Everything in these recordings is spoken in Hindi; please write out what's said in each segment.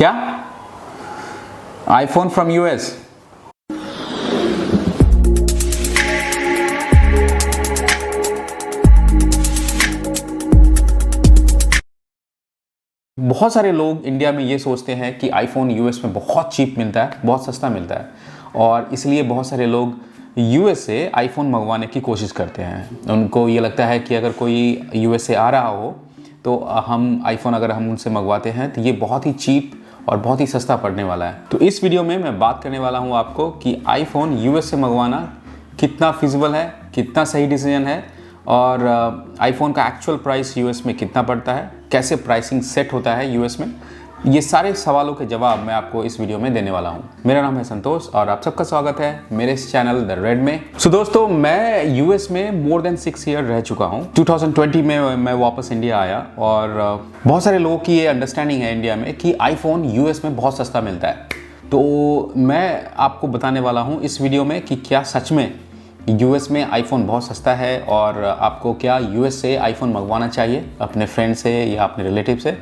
क्या? IPhone from US? बहुत सारे लोग इंडिया में ये सोचते हैं कि आईफोन यूएस में बहुत चीप मिलता है, बहुत सस्ता मिलता है, और इसलिए बहुत सारे लोग यूएस से आईफोन मंगवाने की कोशिश करते हैं। उनको ये लगता है कि अगर कोई यूएस से आ रहा हो तो हम आईफोन अगर हम उनसे मंगवाते हैं तो ये बहुत ही चीप और बहुत ही सस्ता पड़ने वाला है। तो इस वीडियो में मैं बात करने वाला हूँ आपको कि आईफोन यूएस से मंगवाना कितना फिजिबल है, कितना सही डिसीजन है, और आईफोन का एक्चुअल प्राइस यूएस में कितना पड़ता है, कैसे प्राइसिंग सेट होता है यूएस में। ये सारे सवालों के जवाब मैं आपको इस वीडियो में देने वाला हूँ। मेरा नाम है संतोष और आप सबका स्वागत है मेरे इस चैनल द रेड में। दोस्तों, मैं यूएस में मोर देन 6 ईयर रह चुका हूँ। 2020 में मैं वापस इंडिया आया और बहुत सारे लोगों की ये अंडरस्टैंडिंग है इंडिया में कि आईफोन यूएस में बहुत सस्ता मिलता है। तो मैं आपको बताने वाला हूँ इस वीडियो में कि क्या सच में यूएस में आईफोन बहुत सस्ता है और आपको क्या यूएस से आईफोन मंगवाना चाहिए अपने फ्रेंड से या अपने रिलेटिव से।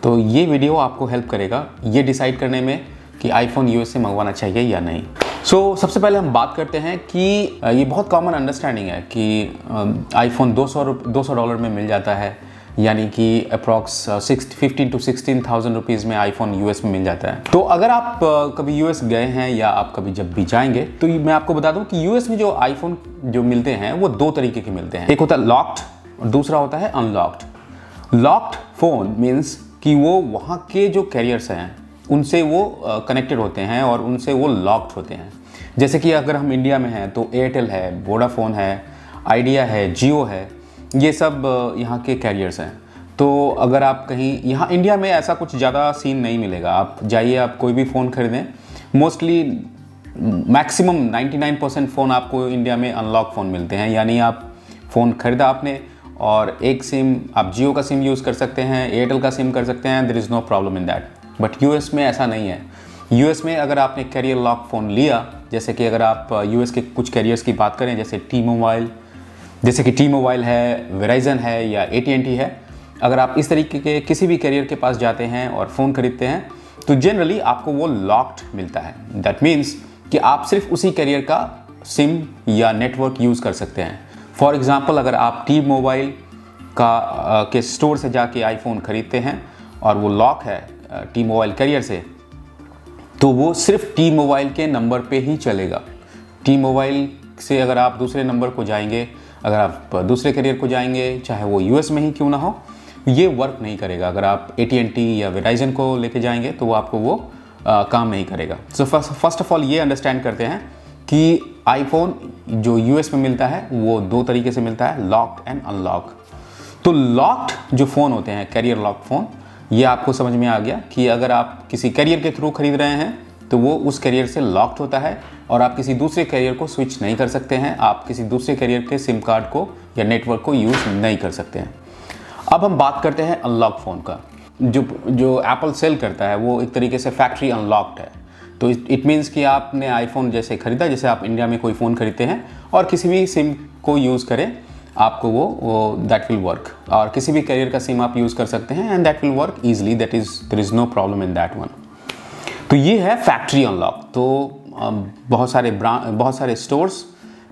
तो ये वीडियो आपको हेल्प करेगा ये डिसाइड करने में कि आईफोन यूएस से मंगवाना चाहिए या नहीं। सबसे पहले हम बात करते हैं कि ये बहुत कॉमन अंडरस्टैंडिंग है कि आईफोन $200 में मिल जाता है, यानी कि अप्रॉक्स 15 to 16,000 रुपीज़ में आईफोन यूएस में मिल जाता है। तो अगर आप कभी यूएस गए हैं या आप कभी जब भी जाएंगे तो मैं आपको बता दूं कि यूएस में जो आईफोन जो मिलते हैं वो दो तरीके के मिलते हैं। एक होता है लॉक्ड और दूसरा होता है अनलॉक्ड। लॉक्ड फ़ोन मीन्स कि वो वहाँ के जो कैरियर्स हैं उनसे वो कनेक्टेड होते हैं और उनसे वो लॉक्ड होते हैं। जैसे कि अगर हम इंडिया में हैं तो एयरटेल है, वोडाफोन है, आइडिया है, जियो है, ये सब यहाँ के कैरियर्स हैं। तो अगर आप कहीं यहाँ इंडिया में ऐसा कुछ ज़्यादा सीन नहीं मिलेगा। आप जाइए, आप कोई भी फ़ोन खरीदें, मोस्टली मैक्सिमम 99% फ़ोन आपको इंडिया में अनलॉक फ़ोन मिलते हैं। यानी आप फ़ोन खरीदा आपने और एक सिम आप जियो का सिम यूज़ कर सकते हैं, एयरटेल का सिम कर सकते हैं, there is no problem in that. But US में ऐसा नहीं है। यूएस में अगर आपने कैरियर लॉक फ़ोन लिया, जैसे कि अगर आप यूएस के कुछ कैरियर्स की बात करें जैसे टी मोबाइल है, वेराइजन है या AT&T है, अगर आप इस तरीके के किसी भी कैरियर के पास जाते हैं और फ़ोन खरीदते हैं तो जनरली आपको वो लॉक्ड मिलता है। दैट मीन्स कि आप सिर्फ उसी कैरियर का सिम या नेटवर्क यूज़ कर सकते हैं। फॉर एग्ज़ाम्पल, अगर आप टी मोबाइल के स्टोर से जाके आईफोन ख़रीदते हैं और वो लॉक है टी मोबाइल कैरियर से, तो वो सिर्फ टी मोबाइल के नंबर पे ही चलेगा। टी मोबाइल से अगर आप दूसरे नंबर को जाएंगे, अगर आप दूसरे कैरियर को जाएंगे, चाहे वो यूएस में ही क्यों ना हो, ये वर्क नहीं करेगा। अगर आप AT&T या वेराइजन को लेके जाएंगे तो वो आपको वो काम नहीं करेगा। फर्स्ट ऑफ ऑल ये अंडरस्टैंड करते हैं कि आईफोन जो यूएस में मिलता है वो दो तरीके से मिलता है, लॉक्ड एंड अनलॉक। तो लॉक्ड जो फ़ोन होते हैं, कैरियर लॉक फ़ोन, ये आपको समझ में आ गया कि अगर आप किसी कैरियर के थ्रू खरीद रहे हैं तो वो उस कैरियर से लॉक्ड होता है और आप किसी दूसरे कैरियर को स्विच नहीं कर सकते हैं। आप किसी दूसरे कैरियर के सिम कार्ड को या नेटवर्क को यूज़ नहीं कर सकते हैं। अब हम बात करते हैं अनलॉक फ़ोन का। जो एप्पल सेल करता है वो एक तरीके से फैक्ट्री अनलॉक्ड है। तो इट मीन्स कि आपने आईफोन जैसे ख़रीदा, जैसे आप इंडिया में कोई फ़ोन खरीदते हैं और किसी भी सिम को यूज़ करें, आपको वो दैट विल वर्क। और किसी भी कैरियर का सिम आप यूज़ कर सकते हैं and that will work easily. There is no problem in that one. तो ये है फैक्ट्री अनलॉक। तो बहुत सारे स्टोर्स,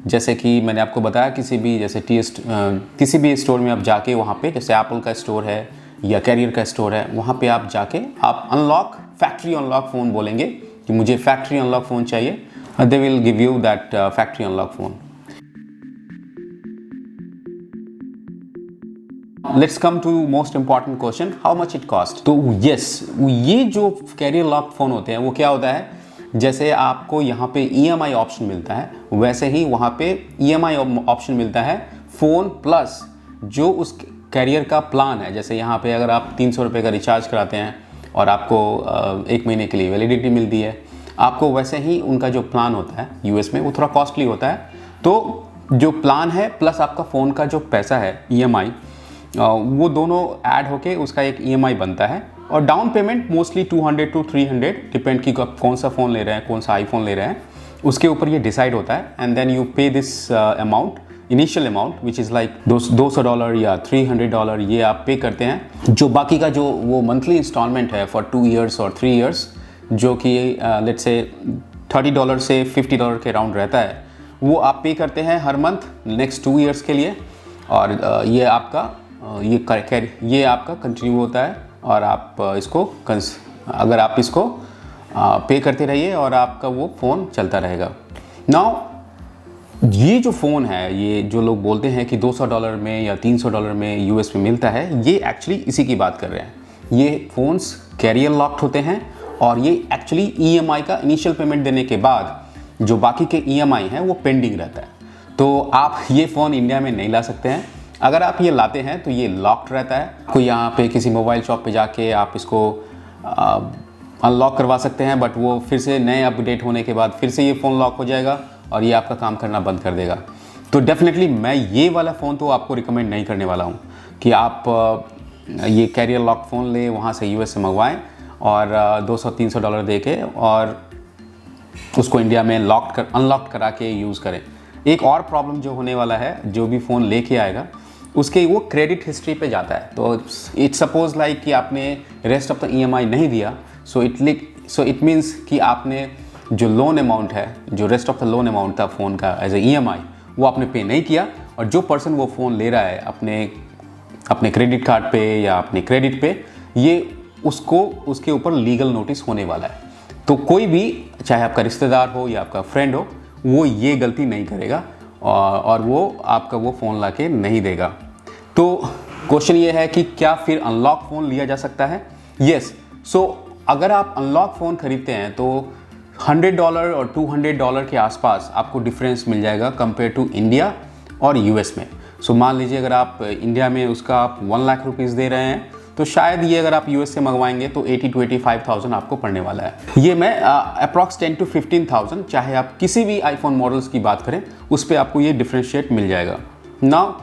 जैसे कि मैंने आपको बताया, किसी भी स्टोर में आप जाके वहाँ पे, जैसे एप्पल का स्टोर है या कैरियर का स्टोर है, वहाँ पे आप जाके आप फैक्ट्री अनलॉक फ़ोन बोलेंगे कि मुझे फैक्ट्री अनलॉक फ़ोन चाहिए, they will give you that factory unlock phone. Let's come to most important question, how much it cost. तो ये जो कैरियर लॉक फ़ोन होते हैं वो क्या होता है, जैसे आपको यहाँ पे EMI ऑप्शन मिलता है वैसे ही वहाँ पे EMI ऑप्शन मिलता है फ़ोन प्लस जो उस कैरियर का प्लान है। जैसे यहाँ पे अगर आप 300 रुपये का रिचार्ज कराते हैं और आपको 1 महीने के लिए वैलिडिटी मिलती है, आपको वैसे ही उनका जो प्लान होता है यूएस में वो थोड़ा कॉस्टली होता है। तो जो प्लान है प्लस आपका फ़ोन का जो पैसा है EMI, वो दोनों ऐड होके उसका एक EMI बनता है। और down payment mostly 200 to 300 depend कि आप कौन सा फ़ोन ले रहे हैं, कौन सा आईफोन ले रहे हैं, उसके ऊपर ये डिसाइड होता है। एंड देन यू पे this amount initial amount which is like $200 या $300 ये आप पे करते हैं। जो बाकी का जो वो मंथली इंस्टॉलमेंट है फॉर 2 years और 3 years जो कि लेट्स से $30 से $50 के राउंड रहता है, वो आप पे करते हैं हर मंथ नेक्स्ट 2 years के लिए। और ये आपका कंटिन्यू होता है और आप इसको अगर आप इसको पे करते रहिए और आपका वो फ़ोन चलता रहेगा। नाउ ये जो फ़ोन है, ये जो लोग बोलते हैं कि $200 में या $300 में यूएस में मिलता है, ये एक्चुअली इसी की बात कर रहे हैं। ये फ़ोन्स कैरियर लॉक्ड होते हैं और ये एक्चुअली ईएमआई का इनिशियल पेमेंट देने के बाद जो बाकी के ईएमआई हैं वो पेंडिंग रहता है। तो आप ये फ़ोन इंडिया में नहीं ला सकते हैं। अगर आप ये लाते हैं तो ये लॉक्ड रहता है। कोई यहाँ पे किसी मोबाइल शॉप पे जाके आप इसको अनलॉक करवा सकते हैं, बट वो फिर से नए अपडेट होने के बाद फिर से ये फ़ोन लॉक हो जाएगा और ये आपका काम करना बंद कर देगा। तो डेफिनेटली मैं ये वाला फ़ोन तो आपको रिकमेंड नहीं करने वाला हूँ कि आप ये कैरियर लॉक फ़ोन ले वहाँ से यूएस से मंगवाएं और $200-300 दे के और उसको इंडिया में अनलॉक करा के यूज़ करें। एक और प्रॉब्लम जो होने वाला है, जो भी फ़ोन लेके आएगा उसके वो क्रेडिट हिस्ट्री पे जाता है। तो इट्स सपोज लाइक कि आपने रेस्ट ऑफ द ईएमआई नहीं दिया, सो इट मीन्स कि आपने जो लोन अमाउंट है, जो rest of the loan amount था फ़ोन का एज ए ईएमआई, वो आपने पे नहीं किया और जो पर्सन वो फ़ोन ले रहा है अपने क्रेडिट कार्ड पे या अपने क्रेडिट पे, ये उसके ऊपर लीगल नोटिस होने वाला है। तो कोई भी, चाहे आपका रिश्तेदार हो या आपका फ्रेंड हो, वो ये गलती नहीं करेगा और वो आपका वो फ़ोन ला के नहीं देगा। तो क्वेश्चन ये है कि क्या फिर अनलॉक फ़ोन लिया जा सकता है? येस। सो अगर आप अनलॉक फ़ोन ख़रीदते हैं तो $100 और $200 के आसपास आपको डिफरेंस मिल जाएगा कंपेयर टू इंडिया और यूएस में। सो मान लीजिए अगर आप इंडिया में उसका आप 1 लाख रुपीज़ दे रहे हैं, तो शायद ये अगर आप यूएस से मंगवाएंगे तो 80 to 85,000 आपको पड़ने वाला है। ये मैं अप्रॉक्स 10 to 15,000, चाहे आप किसी भी आईफोन मॉडल्स की बात करें, उस पर आपको ये डिफ्रेंशिएट मिल जाएगा। नाउ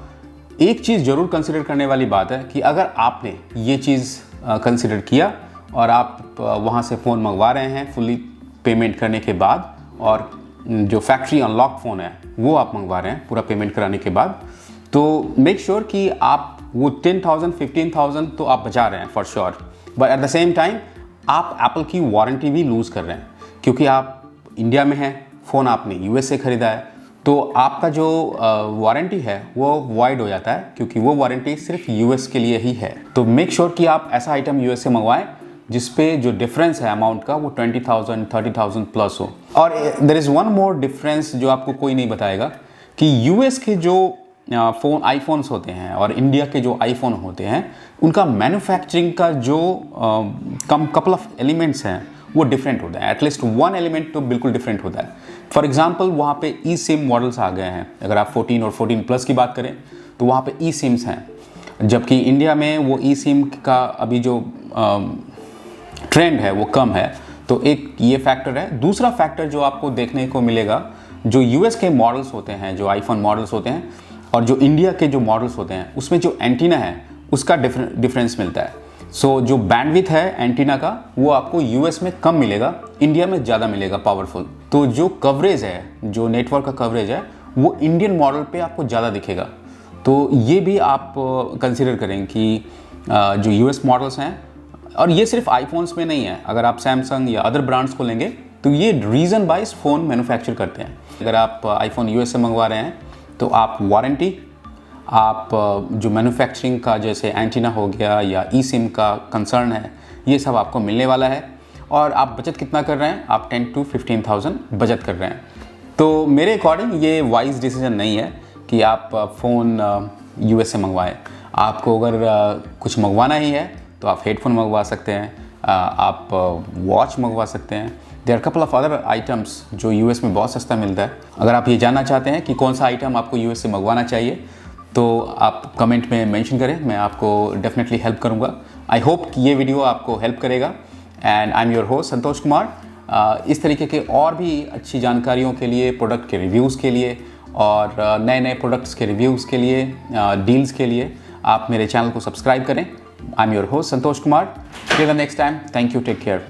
एक चीज़ ज़रूर कंसिडर करने वाली बात है कि अगर आपने ये चीज़ कंसिडर किया और आप वहाँ से फ़ोन मंगवा रहे हैं फुली पेमेंट करने के बाद, और जो फैक्ट्री अनलॉक फ़ोन है वो आप मंगवा रहे हैं पूरा पेमेंट कराने के बाद, तो मेक श्योर कि आप वो 10,000 15,000 तो आप बचा रहे हैं for sure. But at the same time आप एप्पल की वारंटी भी लूज़ कर रहे हैं, क्योंकि आप इंडिया में हैं, फ़ोन आपने यूएस से ख़रीदा है, तो आपका जो वारंटी है वो वॉइड हो जाता है, क्योंकि वो वारंटी सिर्फ यूएस के लिए ही है। तो मेक श्योर कि आप ऐसा आइटम यूएस से मंगवाएं जिस पे जो डिफरेंस है अमाउंट का वो 20,000 30,000 प्लस हो। और there is one more difference जो आपको कोई नहीं बताएगा कि यूएस के जो आईफोन्स होते हैं और इंडिया के जो आईफोन होते हैं, उनका मैन्युफैक्चरिंग का जो कपल ऑफ एलिमेंट्स हैं वो डिफरेंट होता है। एटलीस्ट वन एलिमेंट तो बिल्कुल डिफरेंट होता है। फॉर एग्जांपल वहाँ पे ई सिम मॉडल्स आ गए हैं। अगर आप 14 और 14 प्लस की बात करें तो वहाँ पे ई सिम्स हैं, जबकि इंडिया में वो ई सिम का अभी जो ट्रेंड है वो कम है। तो एक ये फैक्टर है। दूसरा फैक्टर जो आपको देखने को मिलेगा, जो यूएस के मॉडल्स होते हैं, जो आईफोन मॉडल्स होते हैं और जो इंडिया के जो मॉडल्स होते हैं, उसमें जो एंटीना है उसका डिफरेंस मिलता है। सो जो बैंडविड्थ है एंटीना का वो आपको यूएस में कम मिलेगा, इंडिया में ज़्यादा मिलेगा पावरफुल। तो जो कवरेज है, जो नेटवर्क का कवरेज है, वो इंडियन मॉडल पे आपको ज़्यादा दिखेगा। तो ये भी आप कंसिडर करें कि जो यूएस मॉडल्स हैं, और ये सिर्फ आईफोन्स में नहीं है, अगर आप सैमसंग या अदर ब्रांड्स को लेंगे तो ये रीज़न वाइज फ़ोन मैन्युफैक्चर करते हैं। अगर आप आईफोन यूएस से मंगवा रहे हैं तो आप वारंटी, आप जो मैन्युफैक्चरिंग का जैसे एंटीना हो गया या ई सिम का कंसर्न है, ये सब आपको मिलने वाला है। और आप बचत कितना कर रहे हैं? आप 10 to 15,000 बचत कर रहे हैं। तो मेरे अकॉर्डिंग ये वाइज डिसीजन नहीं है कि आप फ़ोन यूएस से मंगवाएं। आपको अगर कुछ मंगवाना ही है तो आप हेडफोन मंगवा सकते हैं, आप वॉच मंगवा सकते हैं। There couple of other items जो यूएस में बहुत सस्ता मिलता है। अगर आप ये जानना चाहते हैं कि कौन सा आइटम आपको यूएस से मंगवाना चाहिए तो आप कमेंट में मेंशन करें, मैं आपको डेफिनेटली हेल्प करूँगा। आई होप कि ये वीडियो आपको हेल्प करेगा। And I am your host Santosh Kumar. इस तरीके के और भी अच्छी जानकारियों के लिए, प्रोडक्ट के रिव्यूज़ के लिए और नए नए प्रोडक्ट्स के रिव्यूज़ के लिए, डील्स के लिए आप मेरे चैनल को सब्सक्राइब करें। I am your host Santosh Kumar. Till the next time, thank you, take care.